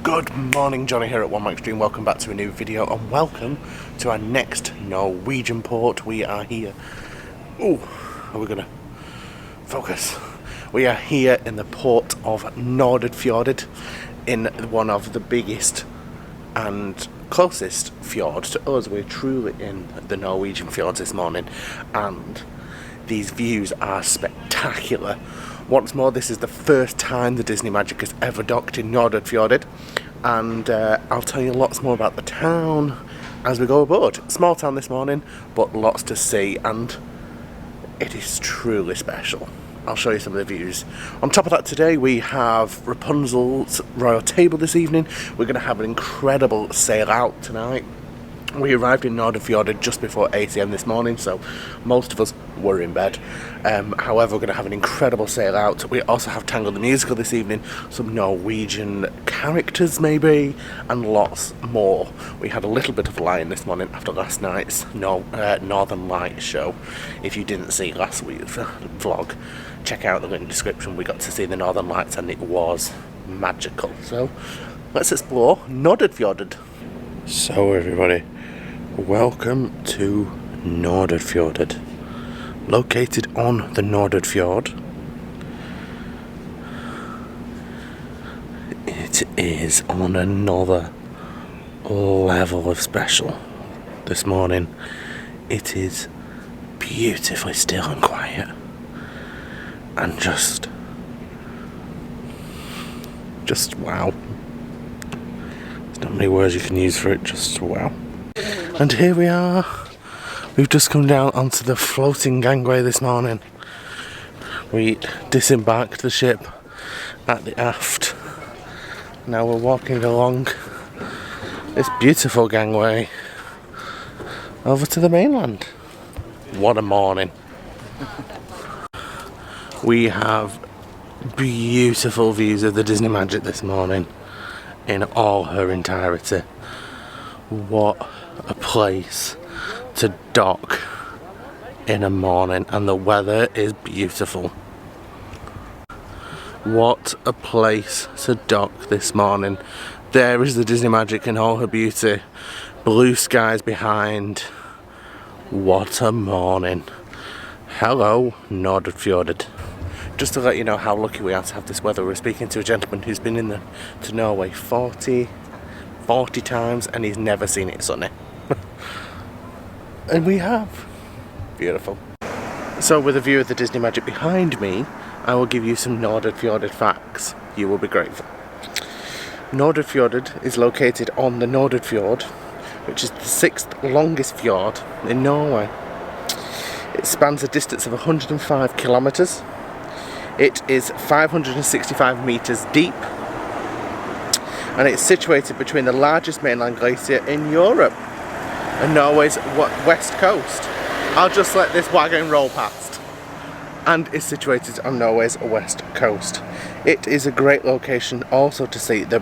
Good morning, Johnny here at One Manc Stream. Welcome back to a new video and welcome to our next Norwegian port. We are here. Oh, are we gonna focus? We are here in the port of Nordfjord, in one of the biggest and closest fjords to us. We're truly in the Norwegian fjords this morning, and these views are spectacular. Once more, this is the first time the Disney Magic has ever docked in Nordfjord, and I'll tell you lots more about the town as we go aboard. Small town this morning, but lots to see, and it is truly special. I'll show you some of the views. On top of that, today we have Rapunzel's royal table this evening. We're going to have an incredible sail out tonight. We arrived in Nordfjord just before 8 AM this morning, so most of us were in bed. However, we're going to have an incredible sail out. We also have Tangle the Musical this evening, some Norwegian characters maybe, and lots more. We had a little bit of lion this morning after last night's Northern Lights show. If you didn't see last week's vlog, check out the link in the description. We got to see the Northern Lights and it was magical. So let's explore Nordfjord. So everybody, welcome to Nordfjord, located on the Nordfjord. It is on another level of special this morning. It is beautifully still and quiet, and just wow. Not many words you can use for it, just wow. And here we are. We've just come down onto the floating gangway this morning. We disembarked the ship at the aft. Now we're walking along this beautiful gangway over to the mainland. What a morning. We have beautiful views of the Disney Magic this morning in all her entirety. What a place to dock in a morning, and the weather is beautiful. What a place to dock this morning. There is the Disney Magic in all her beauty. Blue skies behind. What a morning. Hello, Nordfjord. Just to let you know how lucky we are to have this weather, we're speaking to a gentleman who's been to Norway 40 times and he's never seen it sunny. And we have. Beautiful. So with a view of the Disney Magic behind me, I will give you some Nordfjord facts. You will be grateful. Nordfjord is located on the Nordfjord, which is the 6th longest fjord in Norway. It spans a distance of 105 kilometres. It is 565 metres deep, and it's situated between the largest mainland glacier in Europe and Norway's west coast. I'll just let this wagon roll past. And is situated on Norway's west coast. It is a great location also to see the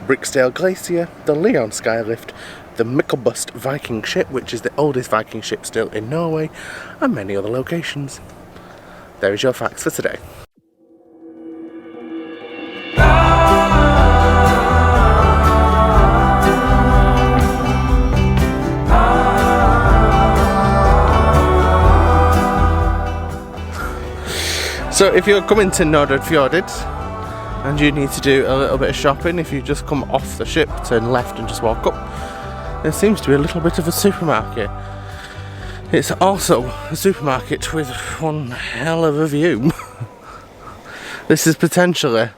Briksdale Glacier, the Leon Skylift, the Myklebust Viking Ship, which is the oldest Viking ship still in Norway, and many other locations. There is your facts for today. So if you're coming to Nordfjord and you need to do a little bit of shopping, if you just come off the ship, turn left and just walk up, there seems to be a little bit of a supermarket. It's also a supermarket with one hell of a view. This is potentially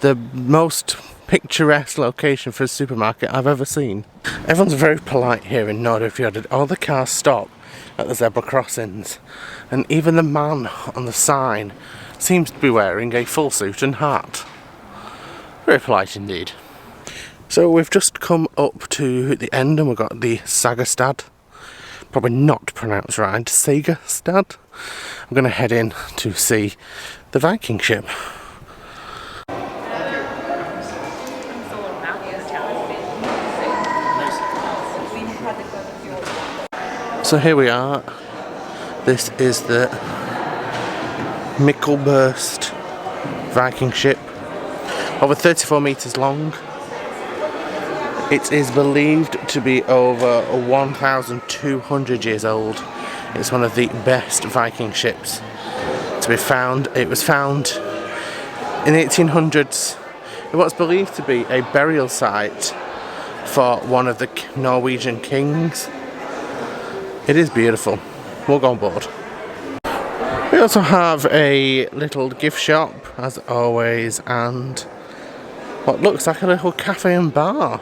the most picturesque location for a supermarket I've ever seen. Everyone's very polite here in Nordfjord. All the cars stop at the zebra crossings, and even the man on the sign seems to be wearing a full suit and hat. Very polite indeed. So we've just come up to the end and we've got the Sagastad. Probably not pronounced right, Sagastad. I'm going to head in to see the Viking ship. So here we are. This is the Myklebust Viking Ship, over 34 metres long, It is believed to be over 1,200 years old. It's one of the best Viking ships to be found. It was found in the 1800s. It was believed to be a burial site for one of the Norwegian kings. It is beautiful. We'll go on board. We also have a little gift shop, as always, and what looks like a little cafe and bar,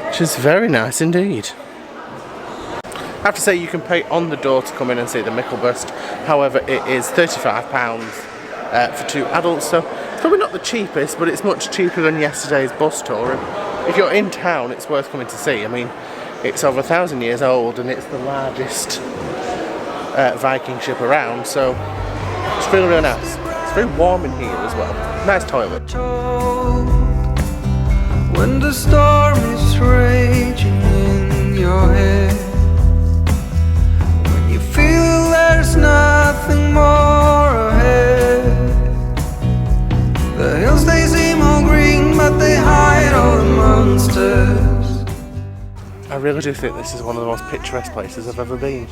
which is very nice indeed. I have to say, you can pay on the door to come in and see the Myklebust. However, it is £35 for 2 adults, so it's probably not the cheapest, but it's much cheaper than yesterday's bus tour. And if you're in town, it's worth coming to see. I mean, it's over 1,000 years old and it's the largest Viking ship around, so it's really, really nice. It's very warm in here as well. Nice toilet. When the storm is raging in your head, when you feel there's nothing more ahead, the hills they seem all green but they hide all the monsters. I really do think this is one of the most picturesque places I've ever been.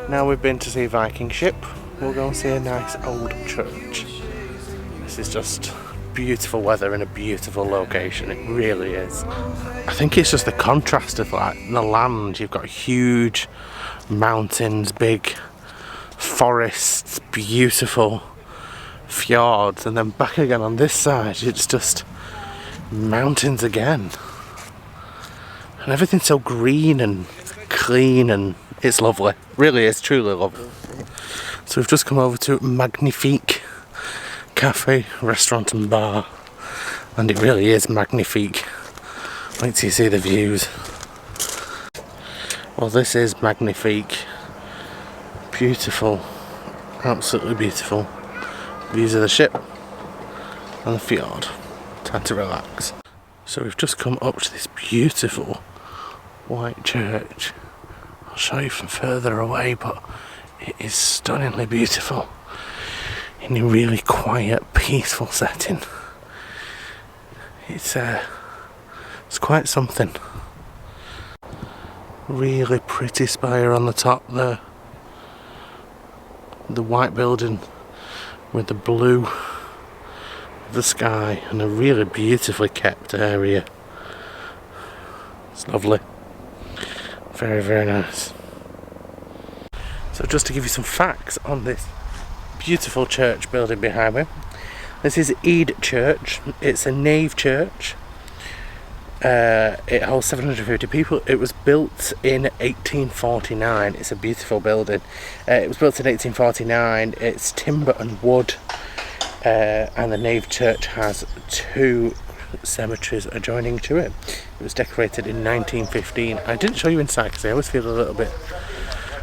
Now we've been to see a Viking ship, we'll go and see a nice old church. This is just beautiful weather in a beautiful location, it really is. I think it's just the contrast of like the land. You've got huge mountains, big forests, beautiful fjords, and then back again on this side it's just mountains again. And everything's so green and clean and it's lovely. Really is truly lovely. So we've just come over to Magnifique Cafe, Restaurant and Bar, and it really is magnifique. Wait till you see the views. Well, this is magnifique. Beautiful, absolutely beautiful. Views of the ship and the fjord. Time to relax. So we've just come up to this beautiful white church. I'll show you from further away, but it is stunningly beautiful in a really quiet, peaceful setting. It's quite something. Really pretty spire on the top there. The white building with the blue of the sky and a really beautifully kept area. It's lovely. Very, very nice. So just to give you some facts on this beautiful church building behind me. This is Eid Church. It's a nave church. It holds 750 people. It was built in 1849. It's a beautiful building. It was built in 1849. It's timber and wood. And the nave church has 2 cemeteries adjoining to it. It was decorated in 1915. I didn't show you inside because I always feel a little bit...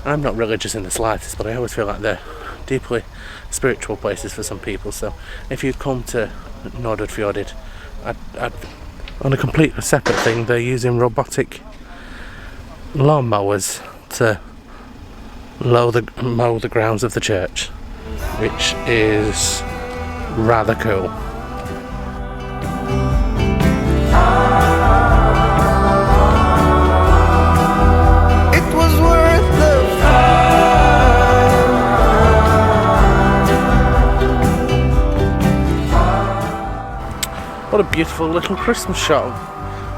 I'm not religious in the slightest, but I always feel like they're deeply spiritual places for some people. So if you come to Nordfjordeid, I'd on a completely separate thing, they're using robotic lawnmowers to mow the grounds of the church, which is rather cool. It was worth the fight. What a beautiful little Christmas shop.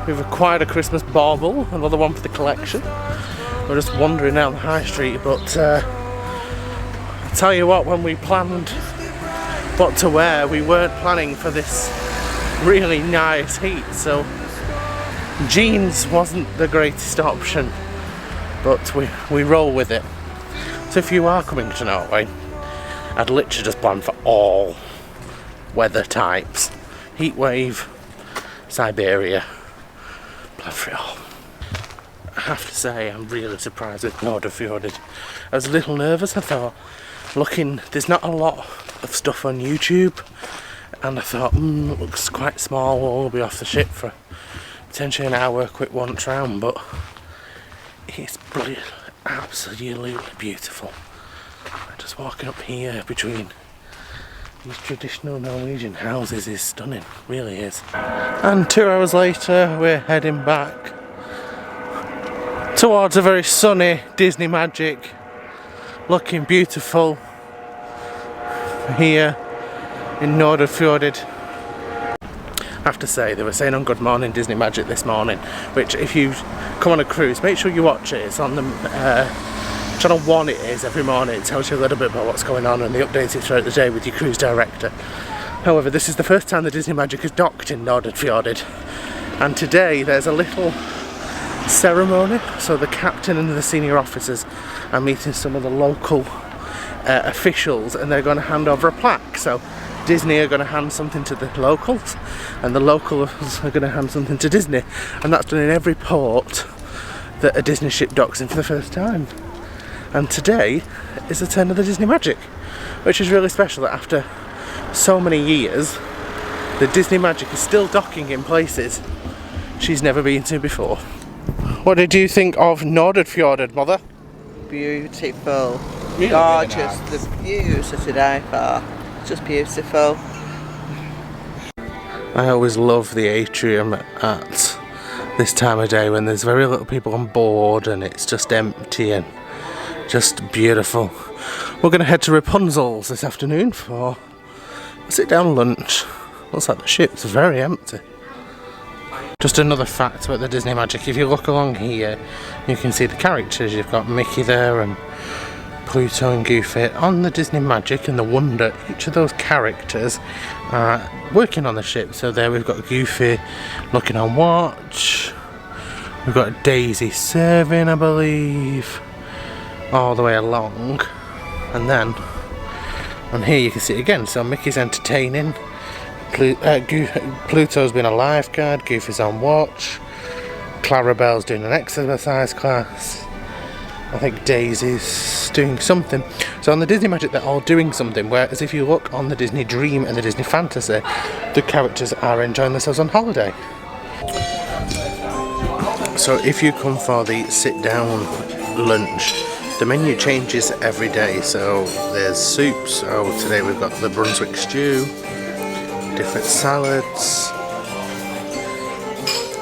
We've acquired a Christmas bauble, another one for the collection. We're just wandering down the high street, but I tell you what, when we planned what to wear, we weren't planning for this really nice heat, so jeans wasn't the greatest option, but we roll with it. So if you are coming to Norway, I'd literally just plan for all weather types. Heat wave, Siberia, plan for it all. I have to say, I'm really surprised with Nordfjordeid. I was a little nervous. I thought, there's not a lot of stuff on YouTube, and I thought, it looks quite small, we'll be off the ship for potentially an hour, quick once round, but it's brilliant, absolutely beautiful. I'm just walking up here between these traditional Norwegian houses is stunning, really is. And 2 hours later we're heading back towards a very sunny Disney Magic, looking beautiful here in Nordfjordeid. I have to say, they were saying on Good Morning Disney Magic this morning, which if you come on a cruise, make sure you watch it. It's on the Channel 1 it is every morning. It tells you a little bit about what's going on and they update it throughout the day with your cruise director. However, this is the first time the Disney Magic has docked in Nordfjordeid, and today there's a little ceremony. So the captain and the senior officers are meeting some of the local officials, and they're going to hand over a plaque. So Disney are going to hand something to the locals, and the locals are going to hand something to Disney, and that's done in every port that a Disney ship docks in for the first time. And today is the turn of the Disney Magic, which is really special that after so many years the Disney Magic is still docking in places she's never been to before. What did you think of Nordfjordeid, Mother? Beautiful, Really, gorgeous, really nice. the views are to die for, just beautiful. I always love the atrium at this time of day when there's very little people on board and it's just empty and just beautiful. We're going to head to Rapunzel's this afternoon for a sit-down lunch. Looks like the ship's very empty. Just another fact about the Disney Magic, if you look along here you can see the characters. You've got Mickey there and Pluto and Goofy on the Disney Magic, and the wonder each of those characters are working on the ship. So there we've got Goofy looking on watch, we've got Daisy serving I believe, all the way along, and then on here you can see it again. So Mickey's entertaining, Pluto's been a lifeguard, Goofy's on watch, Clarabelle's doing an exercise class, I think Daisy's doing something. So on the Disney Magic they're all doing something, whereas if you look on the Disney Dream and the Disney Fantasy, the characters are enjoying themselves on holiday. So if you come for the sit down lunch, the menu changes every day. So there's soups, so today we've got the Brunswick stew, different salads,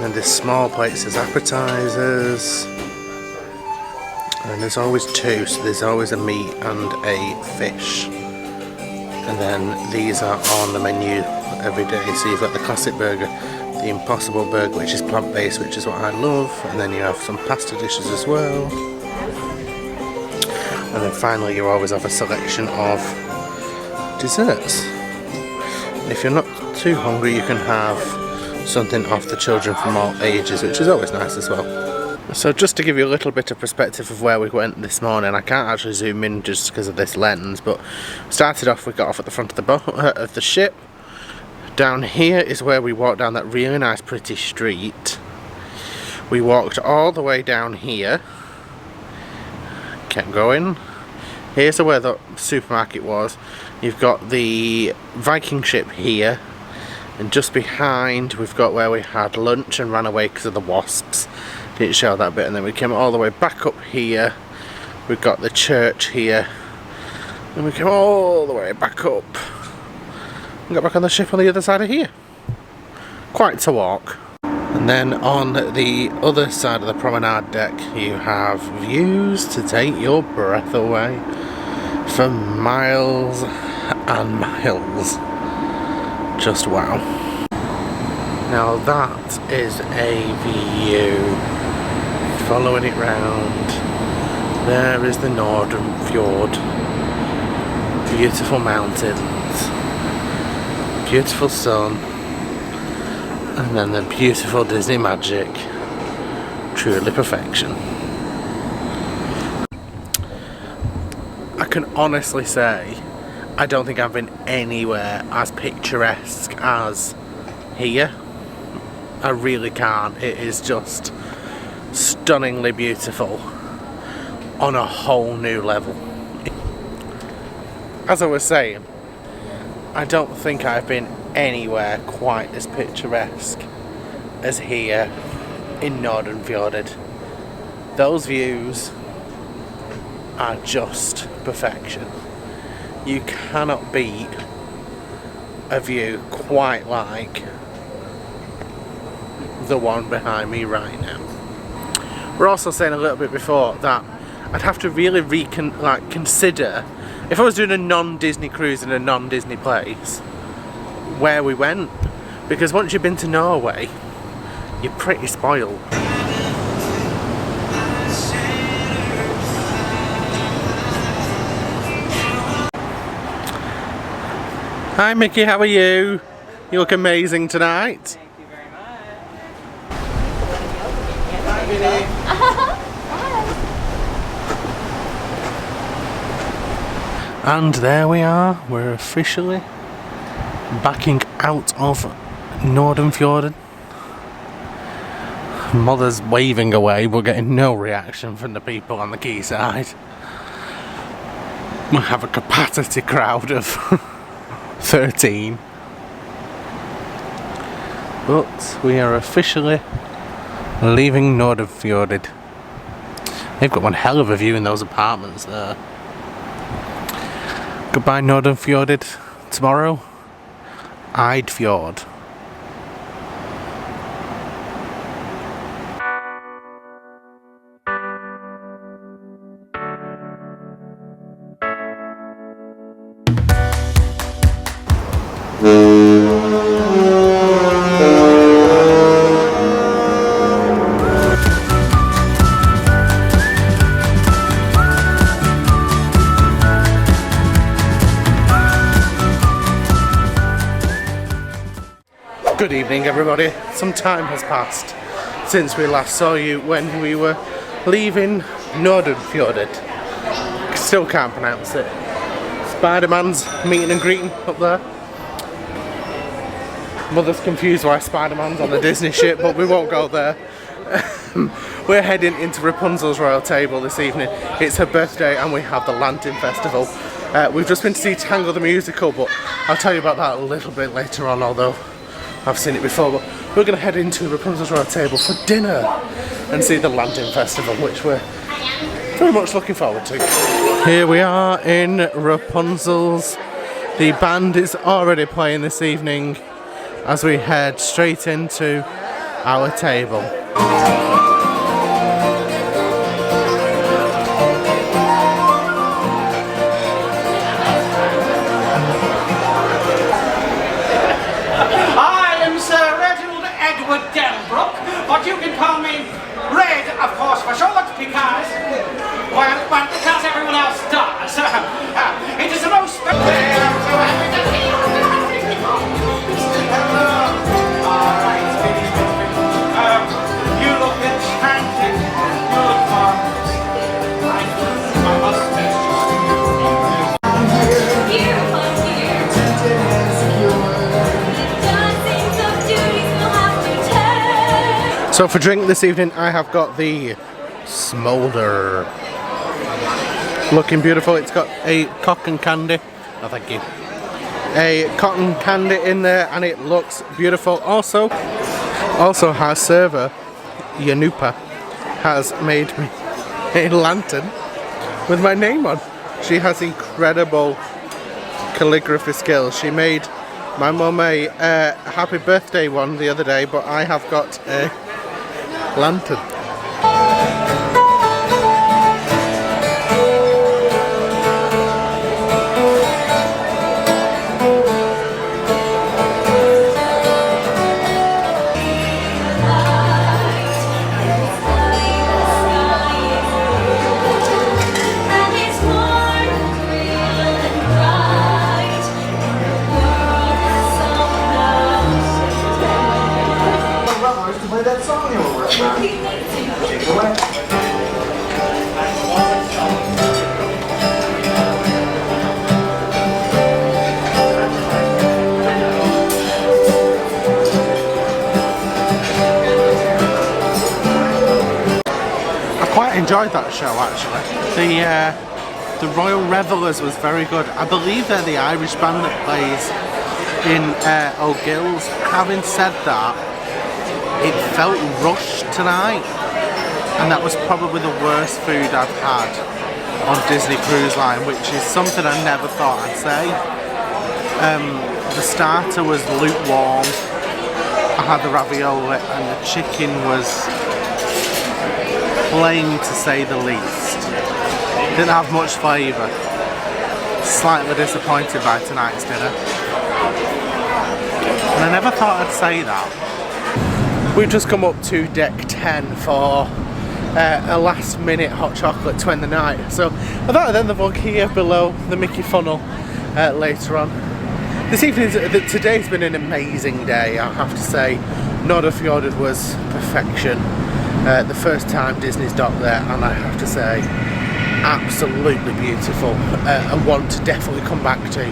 and there's small plates as appetizers, and there's always two, so there's always a meat and a fish, and then these are on the menu every day. So you've got the classic burger, the Impossible Burger, which is plant-based, which is what I love, and then you have some pasta dishes as well, and then finally you always have a selection of desserts. If you're not too hungry you can have something off the children from all ages, which is always nice as well. So just to give you a little bit of perspective of where we went this morning, I can't actually zoom in just because of this lens, but started off, we got off at the front of the boat, of the ship. Down here is where we walked down that really nice pretty street. We walked all the way down here, kept going. Here's where the supermarket was. You've got the Viking ship here, and just behind we've got where we had lunch and ran away because of the wasps. Didn't show that bit, and then we came all the way back up here. We've got the church here, and we came all the way back up and got back on the ship on the other side of here. Quite to walk. And then on the other side of the promenade deck you have views to take your breath away for miles and miles. Just wow. Now that is a view. Following it round, there is the Nordfjord. Beautiful mountains, beautiful sun, and then the beautiful Disney Magic. Truly perfection. I can honestly say I don't think I've been anywhere as picturesque as here. I really can't. It is just stunningly beautiful on a whole new level. As I was saying, I don't think I've been anywhere quite as picturesque as here in Nordfjordeid. Those views are just perfection. You cannot beat a view quite like the one behind me right now. We're also saying a little bit before that I'd have to really consider if I was doing a non-Disney cruise in a non-Disney place where we went, because once you've been to Norway you're pretty spoiled. Hi Mickey, how are you? You look amazing tonight. Thank you very much. And there we are, we're officially backing out of Nordfjord. Mother's waving away, we're getting no reaction from the people on the quayside. We have a capacity crowd of 13. But we are officially leaving Nordfjord. They've got one hell of a view in those apartments there. Goodbye Nordfjord. Tomorrow, Eid Fjord. Good evening everybody. Some time has passed since we last saw you when we were leaving Nordfjord. Still can't pronounce it. Spider-Man's meeting and greeting up there. Mother's confused why Spider-Man's on the Disney ship, but we won't go there. We're heading into Rapunzel's royal table this evening. It's her birthday and we have the Lantern Festival. We've just been to see Tangle the musical, but I'll tell you about that a little bit later on, although I've seen it before. But we're going to head into Rapunzel's royal table for dinner and see the Lantern Festival, which we're very much looking forward to. Here we are in Rapunzel's. The band is already playing this evening as we head straight into our table. But you can call me Red, of course, for short, because, well, because everyone else does. It is the most special. All right, you look enchanting. You look marvelous. My mustache. So for drink this evening I have got the Smolder. Looking beautiful. It's got a cotton candy. Oh, thank you. A cotton candy in there and it looks beautiful. Also our server, Yanupa, has made me a lantern with my name on. She has incredible calligraphy skills. She made my mum a happy birthday one the other day, but I have got a lantern. Enjoyed that show actually. The Royal Revellers was very good. I believe they're the Irish band that plays in O'Gill's. Having said that, it felt rushed tonight, and that was probably the worst food I've had on Disney Cruise Line, which is something I never thought I'd say. The starter was lukewarm. I had the ravioli and the chicken was plain to say the least. Didn't have much flavour. Slightly disappointed by tonight's dinner. And I never thought I'd say that. We've just come up to deck 10 for a last minute hot chocolate to end the night. So I thought I'd end the vlog here below the Mickey funnel later on. Today's been an amazing day, I have to say. Nordfjord was perfection. The first time Disney's docked there, and I have to say, absolutely beautiful. And one to definitely come back to.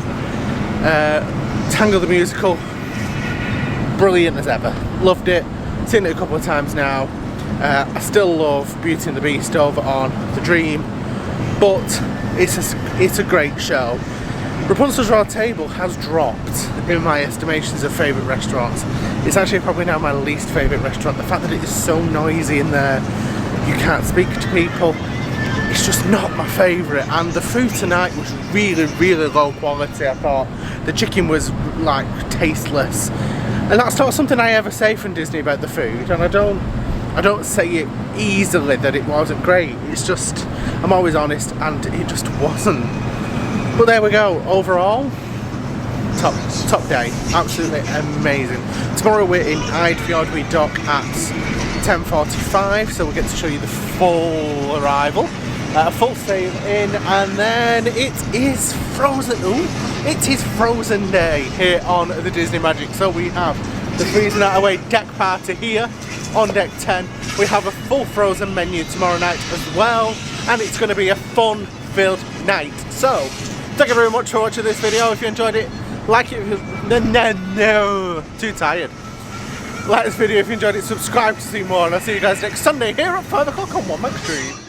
Tangle the musical, brilliant as ever. Loved it. Seen it a couple of times now. I still love Beauty and the Beast over on The Dream, but it's a great show. Rapunzel's Royal Table has dropped in my estimations of favourite restaurants. It's actually probably now my least favourite restaurant. The fact that it is so noisy in there, you can't speak to people, it's just not my favourite. And the food tonight was really, really low quality. I thought the chicken was like tasteless, and that's not something I ever say from Disney about the food, and I don't say it easily that it wasn't great. It's just, I'm always honest, and it just wasn't. But there we go. Overall, top day. Absolutely amazing. Tomorrow we're in Eid Fjord. We dock at 10:45, so we'll get to show you the full arrival, full sail in, and then it is Frozen. Ooh, it is Frozen Day here on the Disney Magic. So we have the Freezing Out Away deck party here on deck 10. We have a full Frozen menu tomorrow night as well, and it's going to be a fun-filled night. So thank you very much for watching this video. If you enjoyed it, like it. No, too tired. Like this video if you enjoyed it, subscribe to see more, and I'll see you guys next Sunday here at 5 o'clock on One Manc Street.